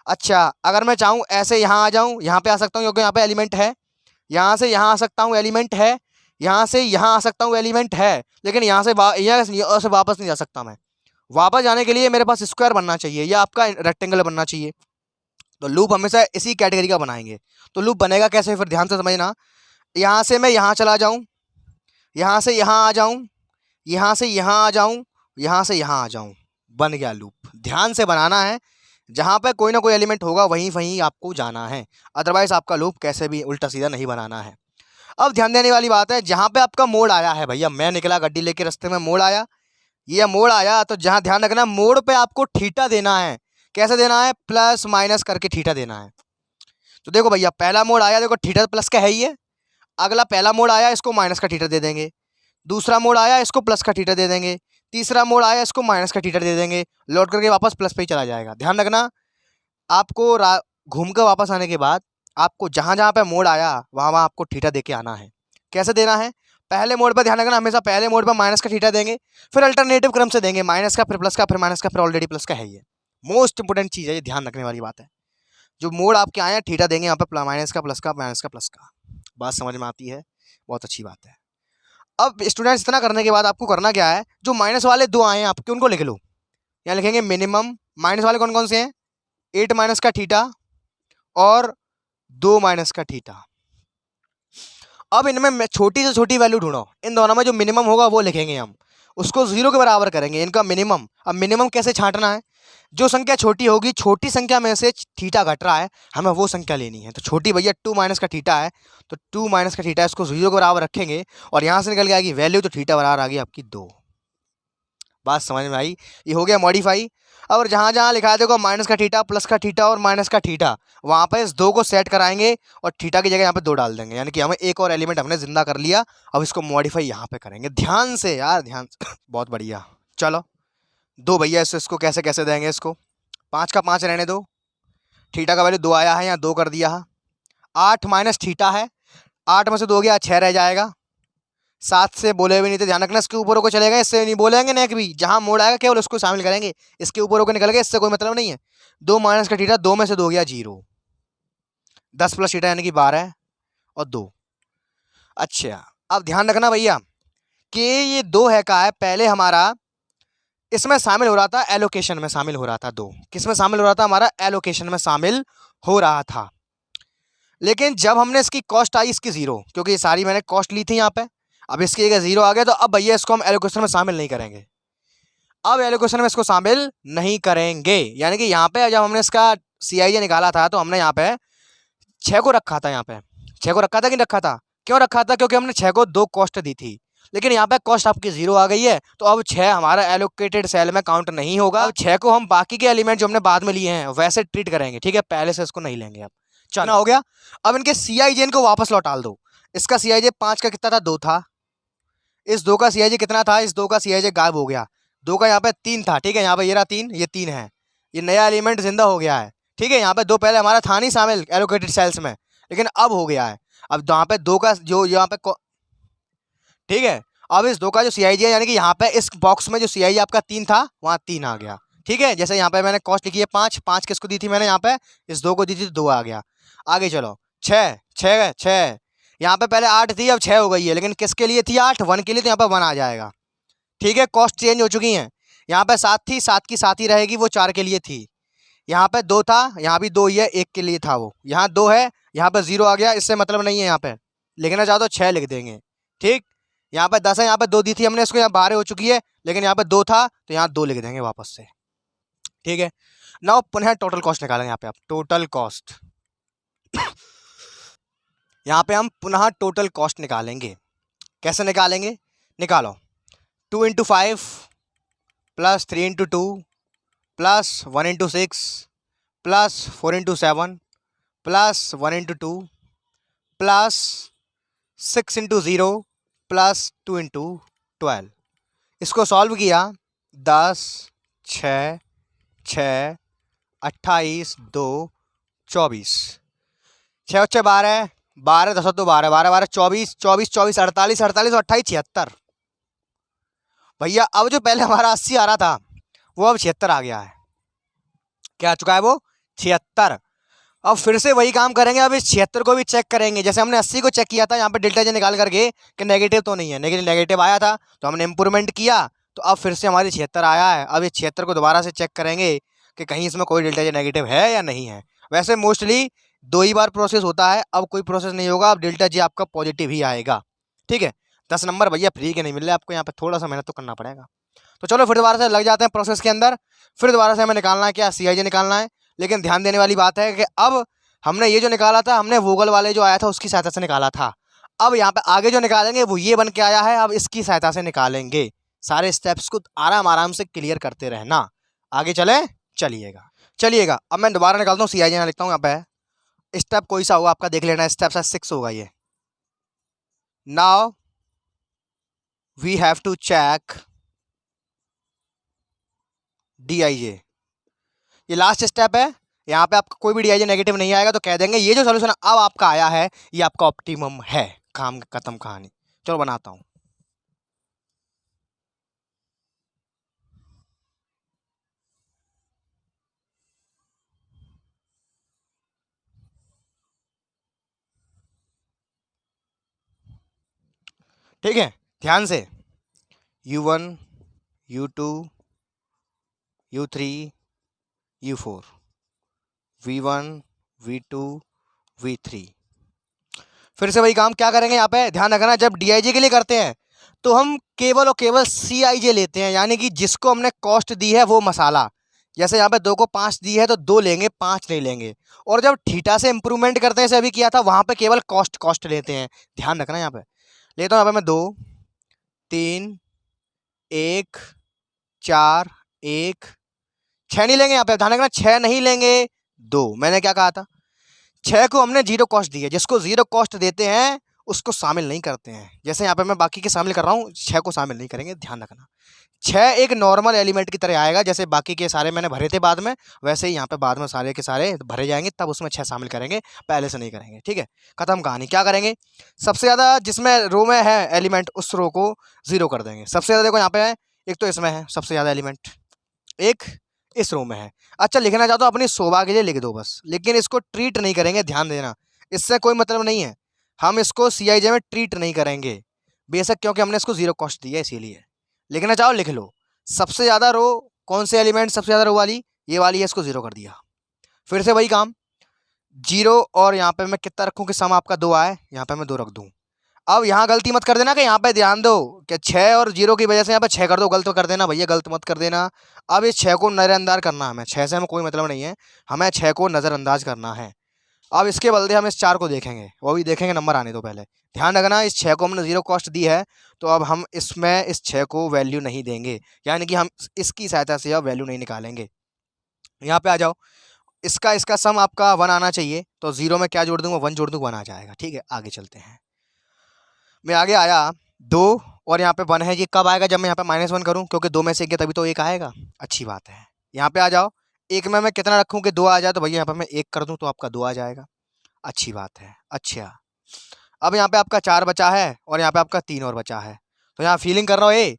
अच्छा, अगर मैं चाहूँ ऐसे यहाँ आ जाऊँ, यहाँ पे आ सकता हूँ क्योंकि यहाँ पे एलिमेंट है, यहाँ से यहाँ आ सकता हूँ एलिमेंट है, यहाँ से यहाँ आ सकता हूँ एलिमेंट है, लेकिन यहाँ से यहाँ से वापस नहीं जा सकता मैं। वापस जाने के लिए मेरे पास स्क्वायर बनना चाहिए या आपका रेक्टेंगल बनना चाहिए। तो लूप हमेशा इसी कैटेगरी का बनाएंगे। तो लूप बनेगा कैसे, फिर ध्यान से समझना। यहाँ से मैं यहाँ चला जाऊँ, यहाँ से यहाँ आ जाऊँ, यहाँ से यहाँ आ जाऊँ, यहाँ से यहाँ आ जाऊँ, बन गया लूप। ध्यान से बनाना है, जहाँ पे कोई ना कोई एलिमेंट होगा वहीं वहीं आपको जाना है, अदरवाइज आपका लूप कैसे भी उल्टा सीधा नहीं बनाना है। अब ध्यान देने वाली बात है, जहाँ पे आपका मोड़ आया है, भैया मैं निकला गड्डी लेके, रास्ते में मोड़ आया, ये मोड़ आया, तो जहाँ ध्यान रखना मोड़ पे आपको थीटा देना है। कैसे देना है? प्लस माइनस करके थीटा देना है। तो देखो भैया, पहला मोड़ आया, देखो थीटा प्लस का है ही है। अगला पहला मोड़ आया, इसको माइनस का थीटा दे देंगे। दूसरा मोड़ आया, इसको प्लस का थीटा दे देंगे। तीसरा मोड़ आया, इसको माइनस का थीटा दे देंगे। लौट करके वापस प्लस पे ही चला जाएगा। ध्यान रखना, आपको घूम कर वापस आने के बाद आपको जहाँ जहाँ पे मोड़ आया वहाँ वहाँ आपको थीटा दे के आना है। कैसे देना है? पहले मोड़ पर ध्यान रखना, हमेशा पहले मोड़ पर माइनस का थीटा देंगे, फिर अल्टरनेटिव क्रम से देंगे, माइनस का फिर प्लस का फिर माइनस का फिर ऑलरेडी प्लस का है। ये मोस्ट इंपोर्टेंट चीज़ है, ये ध्यान रखने वाली बात है। जो मोड़ आपके आए हैं थीटा देंगे यहाँ पे, माइनस का प्लस का माइनस का प्लस का। बात समझ में आती है? बहुत अच्छी बात है। अब स्टूडेंट्स, इतना करने के बाद आपको करना क्या है, जो माइनस वाले दो आए हैं आपके उनको लिख लो। यहाँ लिखेंगे मिनिमम, माइनस वाले कौन कौन से हैं? 8 माइनस का थीटा और 2 माइनस का थीटा। अब इनमें छोटी से छोटी वैल्यू ढूंढो, इन दोनों में जो मिनिमम होगा वो लिखेंगे हम, उसको 0 के बराबर करेंगे, इनका मिनिमम। अब मिनिमम कैसे छांटना है? जो संख्या छोटी होगी, छोटी संख्या में से थीटा घट रहा है, हमें वो संख्या लेनी है। तो छोटी भैया 2 माइनस का थीटा है, तो 2 माइनस का थीटा, इसको 0 के बराबर रखेंगे और यहाँ से निकल के आएगी वैल्यू, तो थीटा बराबर आ गई आपकी 2। बात समझ में आई? ये हो गया मॉडिफाई। और जहाँ जहाँ लिखा है देखो माइनस का थीटा, प्लस का थीटा और माइनस का थीटा, वहाँ पर इस 2 को सेट कराएंगे और थीटा की जगह यहाँ पे 2 डाल देंगे, यानी कि हमें एक और एलिमेंट हमने जिंदा कर लिया। अब इसको मॉडिफाई यहाँ पे करेंगे। ध्यान से यार, ध्यान से। बहुत बढ़िया। चलो 2 भैया, इसको कैसे कैसे देंगे? इसको 5 का 5 रहने दो, थीटा का वैल्यू 2 आया है, यहाँ 2 कर दिया है। 8 माइनस थीटा है, 8 में से 2 गया, 6 रह जाएगा। 7 से बोले भी नहीं थे, ध्यान रखना, इसके ऊपर को चलेगा, इससे नहीं बोलेंगे नेक भी, जहाँ मोड़ आएगा केवल उसको शामिल करेंगे, इसके ऊपर होकर निकल गए, इससे कोई मतलब नहीं है। 2 माइनस का थीटा, 2 में से 2 गया 0, 10 प्लस थीटा यानी कि 12 और 2। अच्छा, अब ध्यान रखना भैया कि ये 2 है का है, पहले हमारा इसमें शामिल हो रहा था, एलोकेशन में शामिल हो रहा था। 2 किस में शामिल हो रहा था? हमारा एलोकेशन में शामिल हो रहा था। लेकिन जब हमने इसकी कॉस्ट आई इसकी 0, क्योंकि ये सारी मैंने कॉस्ट ली थी यहाँ पे, अब इसकी जगह 0 आ गया, तो अब भैया इसको हम एलोकेशन में शामिल नहीं करेंगे। अब एलोकेशन में इसको शामिल नहीं करेंगे, यानी कि यहाँ पे जब हमने इसका CIJ निकाला था तो हमने यहाँ पे 6 को रखा था। यहाँ पे 6 को रखा था कि नहीं रखा था? क्यों रखा था? क्योंकि हमने 6 को 2 कॉस्ट दी थी, लेकिन यहाँ पे कॉस्ट आपकी 0 आ गई है, तो अब 6 हमारा एलोकेटेड सेल में काउंट नहीं होगा। अब 6 को हम बाकी के एलिमेंट जो हमने बाद में लिए हैं वैसे ट्रीट करेंगे, ठीक है? पहले से इसको नहीं लेंगे। अब चलो हो गया। अब इनके CIJ को वापस लौटा दो। इसका CIJ 5 का कितना था? 2 था। इस 2 का CIJ कितना था? इस 2 का CIJ गायब हो गया। 2 का यहाँ पे 3 था, ठीक है? यहाँ पे ये रहा 3, ये 3 है, ये नया एलिमेंट जिंदा हो गया है, ठीक है? यहाँ पे 2 पहले हमारा था नहीं शामिल एलोकेटेड सेल्स में, लेकिन अब हो गया है। अब यहाँ पे 2 का जो यहाँ पे, ठीक है, अब इस 2 का जो CIJ है, यानी कि यहाँ पे इस बॉक्स में जो CIJ आपका 3 था वहाँ 3 आ गया, ठीक है? जैसे यहाँ पे मैंने कॉस्ट लिखी है 5, 5 किसको दी थी मैंने? यहाँ पे इस 2 को दी थी, तो 2 आ गया। आगे चलो 6, 6, 6, यहाँ पे पहले 8 थी, अब 6 हो गई है, लेकिन किसके लिए थी 8? 1 के लिए, तो यहाँ पे 1 आ जाएगा, ठीक है? कॉस्ट चेंज हो चुकी है। यहाँ पे 7 थी, 7 की 7 ही रहेगी, वो 4 के लिए थी। यहाँ पे 2 था, यहाँ भी 2 ही है, 1 के लिए था वो। यहाँ 2 है, यहाँ पे 0 आ गया, इससे मतलब नहीं है। यहाँ पे लिखना चाहो तो 6 लिख देंगे, ठीक? यहाँ पे 10 है, यहाँ पे 2 दी थी हमने इसको, यहाँ 12 हो चुकी है, लेकिन यहाँ पे 2 था तो यहाँ 2 लिख देंगे वापस से, ठीक है? नाउ पुनः टोटल कॉस्ट निकालेंगे। यहाँ पे आप टोटल कॉस्ट यहाँ पे हम पुनः टोटल कॉस्ट निकालेंगे। कैसे निकालेंगे? निकालो। 2 × 5 plus 3 × 2 plus 1 × 6 plus 4 × 7 plus 1 × 2 plus 6 × 0 plus 2 × 12। इसको सॉल्व किया, 10 6 6 28 2 24, 6 × 12 12 10 2 12 12 12 24 24 24 48 48 और 28 76। भैया अब जो पहले हमारा 80 आ रहा था वो अब 76 आ गया है। क्या आ चुका है वो? 76। अब फिर से वही काम करेंगे, अब इस 76 को भी चेक करेंगे। जैसे हमने 80 को चेक किया था यहाँ पे डेल्टा जे निकाल करके कि नेगेटिव तो नहीं है, नेगेटिव आया था तो हमने इंप्रूवमेंट किया, तो अब फिर से हमारी 76 आया है। अब इस 76 को दोबारा से चेक करेंगे कि कहीं इसमें कोई डेल्टा जे नेगेटिव है या नहीं है। वैसे मोस्टली 2 ही बार प्रोसेस होता है, अब कोई प्रोसेस नहीं होगा, अब डेल्टा जे आपका पॉजिटिव ही आएगा। ठीक है, 10 नंबर भैया फ्री के नहीं मिल रहे आपको, यहाँ पे थोड़ा सा मेहनत तो करना पड़ेगा। तो चलो फिर दोबारा से लग जाते हैं प्रोसेस के अंदर। फिर दोबारा से हमें निकालना है क्या? CIJ निकालना है। लेकिन ध्यान देने वाली बात है कि अब हमने ये जो निकाला था, हमने वोगल वाले जो आया था उसकी सहायता से निकाला था। अब यहाँ पे आगे जो निकालेंगे वो ये बन के आया है, अब इसकी सहायता से निकालेंगे। सारे स्टेप्स को आराम आराम से क्लियर करते रहना। आगे चले, चलिएगा। अब मैं दोबारा निकालता हूँ, CIJ लिखता हूँ यहाँ पे। स्टेप कोई सा होगा आपका देख लेना, स्टेप 6 होगा ये। Now we have to check DIJ। ये लास्ट स्टेप है, यहाँ पे आपका कोई भी DIJ नेगेटिव नहीं आएगा तो कह देंगे ये जो सॉल्यूशन अब आपका आया है ये आपका ऑप्टिमम है। काम खत्म कहानी। चलो बनाता हूँ। ठीक है, ध्यान से। U1 U2 U3 U4 V1 V2 V3। फिर से वही काम क्या करेंगे यहाँ पे ध्यान रखना, जब DIJ के लिए करते हैं तो हम केवल और केवल CIJ लेते हैं, यानी कि जिसको हमने कॉस्ट दी है वो मसाला। जैसे यहाँ पे 2 को 5 दी है तो 2 लेंगे, 5 नहीं लेंगे। और जब थीटा से इंप्रूवमेंट करते हैं, जैसे अभी किया था, वहां पे केवल कॉस्ट लेते हैं। ध्यान रखना, यहाँ पे लेता हूँ यहाँ पे मैं 2 3 1 4 1 6 नहीं लेंगे। यहाँ पे ध्यान रखना, 6 नहीं लेंगे, 2। मैंने क्या कहा था? 6 को हमने 0 कॉस्ट दी है, जिसको 0 कॉस्ट देते हैं उसको शामिल नहीं करते हैं। जैसे यहाँ पे मैं बाकी के शामिल कर रहा हूँ, 6 को शामिल नहीं करेंगे। ध्यान रखना, 6 एक नॉर्मल एलिमेंट की तरह आएगा, जैसे बाकी के सारे मैंने भरे थे बाद में, वैसे ही यहाँ पे बाद में सारे के सारे भरे जाएंगे, तब उसमें 6 शामिल करेंगे, पहले से नहीं करेंगे। ठीक है, खत्म कहानी। क्या करेंगे? सबसे ज़्यादा जिसमें रो में है एलिमेंट उस रो को 0 कर देंगे। सबसे ज़्यादा देखो यहाँ पे है, एक तो इसमें है सबसे ज़्यादा एलिमेंट, एक इस रो में है। अच्छा, लिखना चाहता हूँ अपनी शोभा के लिए लिख दो बस, लेकिन इसको ट्रीट नहीं करेंगे। ध्यान देना, इससे कोई मतलब नहीं है, हम इसको CIJ में ट्रीट नहीं करेंगे बेशक, क्योंकि हमने इसको 0 कॉस्ट दी है, इसीलिए। लिखना चाहो लिख लो। सबसे ज़्यादा रो कौन से एलिमेंट? सबसे ज़्यादा रो वाली ये वाली है, इसको 0 कर दिया। फिर से वही काम, 0 और यहाँ पे मैं कितना रखूँ कि सम आपका 2 आए, यहाँ पे मैं 2 रख दूँ। अब यहाँ गलती मत कर देना कि यहाँ पे ध्यान दो कि 6 और 0 की वजह से यहाँ पे 6 कर दो, गलत कर देना भैया, गलत मत कर देना। अब इस 6 को नज़रअंदाज करना है हमें, 6 से हमें कोई मतलब नहीं है, हमें 6 को नज़रअंदाज करना है। अब इसके बदले हम इस 4 को देखेंगे, वो भी देखेंगे, नंबर आने दो पहले। ध्यान रखना, इस 6 को हमने 0 कॉस्ट दी है तो अब हम इसमें इस 6 को वैल्यू नहीं देंगे, यानी कि हम इसकी सहायता से अब वैल्यू नहीं निकालेंगे। यहाँ पे आ जाओ, इसका सम आपका 1 आना चाहिए, तो 0 में क्या जोड़ दूंगा? 1 जोड़ दूँ, 1 आ जाएगा। ठीक है, आगे चलते हैं। मैं आगे आया 2 और यहाँ पे 1 है, ये कब आएगा? जब मैं यहाँ पे -1 करूँ, क्योंकि 2 में से 1 तभी तो 1 आएगा। अच्छी बात है। यहाँ पे आ जाओ, 1 में मैं कितना रखूँ कि 2 आ जाए, तो भैया यहाँ पे मैं 1 कर दूँ तो आपका 2 आ जाएगा। अच्छी बात है। अच्छा, अब यहाँ पे आपका 4 बचा है और यहाँ पे आपका 3 और बचा है, तो यहाँ फीलिंग कर रहा हूँ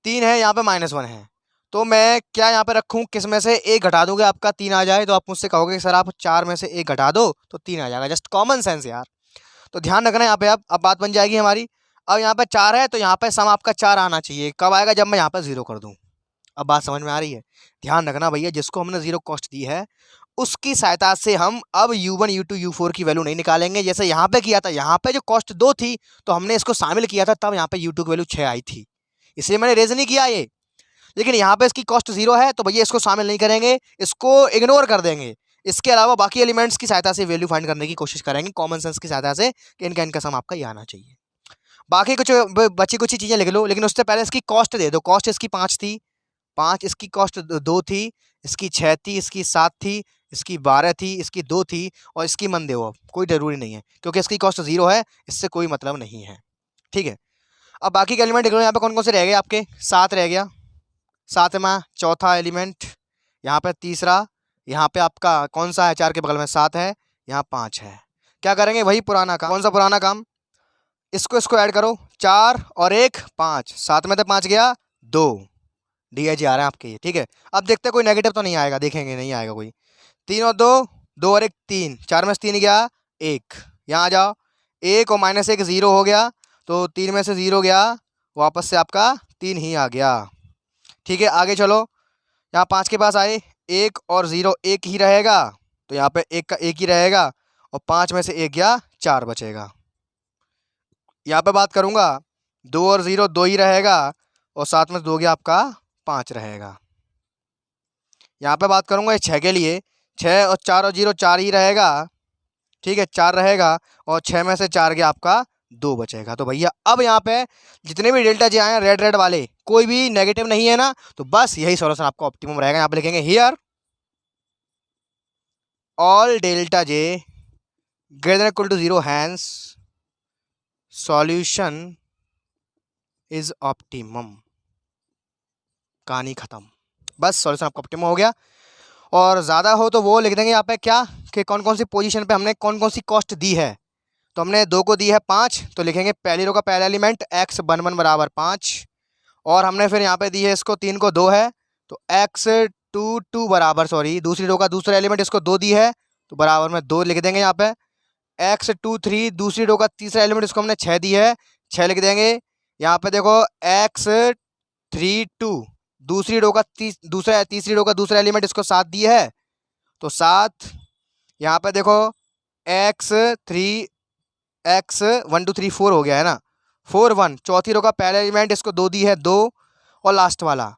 3 है, यहाँ पे -1 है, तो मैं क्या यहाँ पे रखूँ? किस में से 1 घटा दोगे आपका 3 आ जाए, तो आप मुझसे कहोगे सर आप 4 में से 1 घटा दो तो 3 आ जाएगा। जस्ट कॉमन सेंस यार। तो ध्यान रखना यहाँ पे, अब बात बन जाएगी हमारी। अब यहाँ पे 4 है तो यहाँ पे सम आपका 4 आना चाहिए, कब आएगा? जब मैं यहाँ पे 0 कर दूँ। अब बात समझ में आ रही है? ध्यान रखना भैया, जिसको हमने 0 कॉस्ट दी है उसकी सहायता से हम अब U1 U2 U4 की वैल्यू नहीं निकालेंगे, जैसे यहाँ पे किया था। यहाँ पे जो कॉस्ट 2 थी तो हमने इसको शामिल किया था, तब यहाँ पे U2 की वैल्यू 6 आई थी, इसलिए मैंने रेज नहीं किया ये। लेकिन यहाँ पे इसकी कॉस्ट 0 है तो भैया इसको शामिल नहीं करेंगे, इसको इग्नोर कर देंगे। इसके अलावा बाकी एलिमेंट्स की सहायता से वैल्यू फाइंड करने की कोशिश करेंगे, कॉमन सेंस की सहायता से कि इनका सम आपका ये आना चाहिए। बाकी कुछ बची कुछ चीज़ें लिख लो, लेकिन उससे पहले इसकी कॉस्ट दे दो। कॉस्ट इसकी 5 थी, 5, इसकी कॉस्ट 2 थी, इसकी 6 थी, इसकी 7 थी, इसकी 12 थी, इसकी 2 थी और इसकी मन दे वो, कोई ज़रूरी नहीं है क्योंकि इसकी कॉस्ट 0 है, इससे कोई मतलब नहीं है। ठीक है, अब बाकी के एलिमेंट देख लो यहाँ पे कौन कौन से रह गए आपके। 7 रह गया, 7वां चौथा एलिमेंट, यहाँ पे तीसरा, यहाँ पे आपका कौन सा है 4 के बगल में 7 है, यहाँ 5 है। क्या करेंगे, वही पुराना काम। कौन सा पुराना काम, इसको ऐड करो, 4 और 1 5, 7 में तो 5 गया, 2 DIG आ रहे हैं आपके ये। ठीक है, अब देखते हैं कोई नेगेटिव तो नहीं आएगा, देखेंगे नहीं आएगा कोई। 3 और 2, 2 और 1 3, 4 में से 3 गया 1, यहाँ आ जाओ, 1 और -1 0 हो गया, तो 3 में से 0 गया, वापस से आपका 3 ही आ गया। ठीक है, आगे चलो, यहाँ 5 के पास आए, 1 और 0 1 ही रहेगा, तो यहाँ पे 1 का 1 ही रहेगा और 5 में से 1 गया, 4 बचेगा। यहाँ पे बात करूँगा, 2 और 0 2 ही रहेगा और 7 में से 2 गया आपका 5 रहेगा। यहाँ पे बात करूँगा 6 के लिए, 6 और 4 और 0 4 ही रहेगा। ठीक है, 4 रहेगा और 6 में से 4 गया आपका 2 बचेगा। तो भैया अब यहाँ पे जितने भी डेल्टा जे आए हैं रेड वाले, कोई भी नेगेटिव नहीं है ना, तो बस यही सॉल्यूशन आपका ऑप्टिमम रहेगा। यहाँ पे लिखेंगे here all delta j greater than equal to 0 hence solution is optimum. कहानी खत्म, बस सॉल्यूशन आपका ऑप्टिमम हो गया। और ज़्यादा हो तो वो लिख देंगे यहाँ पे क्या कि कौन कौन सी पोजीशन पे हमने कौन कौन सी कॉस्ट दी है। तो हमने 2 को दी है 5, तो लिखेंगे पहली रो का पहला एलिमेंट x11 बराबर 5, और हमने फिर यहाँ पे दी है इसको 3 को 2 है, तो x22 बराबर, सॉरी दूसरी रो का दूसरा एलिमेंट इसको 2 दी है, तो बराबर में 2 लिख देंगे। यहाँ पे x23 दूसरी रो का तीसरा एलिमेंट इसको हमने 6 दी है, 6 लिख देंगे। यहाँ पे देखो x32 दूसरी रो का तीसरी रो का दूसरा एलिमेंट इसको 7 दी है, तो 7। यहाँ पे देखो x1 2 3 4 हो गया है ना, 4 1 चौथी रो का पहला एलिमेंट इसको 2 दी है 2, और लास्ट वाला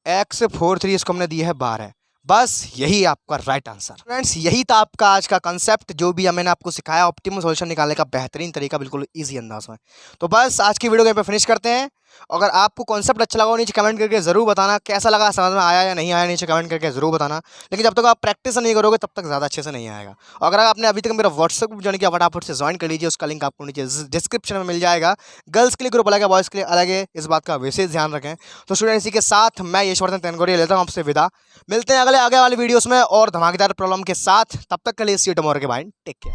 x43 इसको हमने दी है 12। बस यही आपका राइट आंसर। फ्रेंड्स यही था आपका आज का कंसेप्ट, जो भी मैंने आपको सिखाया ऑप्टिमम सॉल्यूशन निकालने का बेहतरीन तरीका, बिल्कुल इजी अंदाज में। तो बस आज की वीडियो को यहाँ पे फिनिश करते हैं। अगर आपको कॉन्सेप्ट अच्छा लगा हो नीचे कमेंट करके ज़रूर बताना, कैसा लगा, समझ में आया या नहीं आया, नीचे कमेंट करके ज़रूर बताना। लेकिन जब तक आप प्रैक्टिस नहीं करोगे तब तक ज़्यादा अच्छे से नहीं आएगा। अगर आपने अभी तक मेरा व्हाट्सएप ग्रुप ज्वाइन किया, फटाफट से ज्वाइन कर लीजिए, उसका लिंक आपको नीचे डिस्क्रिप्शन में मिल जाएगा। गर्ल्स के लिए ग्रुप अलग है, बॉयज़ के लिए अलग है, इस बात का विशेष ध्यान रखें। तो स्टूडेंट इसी के साथ मैं यशवर्धन तनगोरिया लेता हूँ आपसे विदा। मिलते हैं आगे वाली वीडियोस में और धमाकेदार प्रॉब्लम के साथ। तब तक के लिए सी यू टुमारो के बाय, टेक केयर।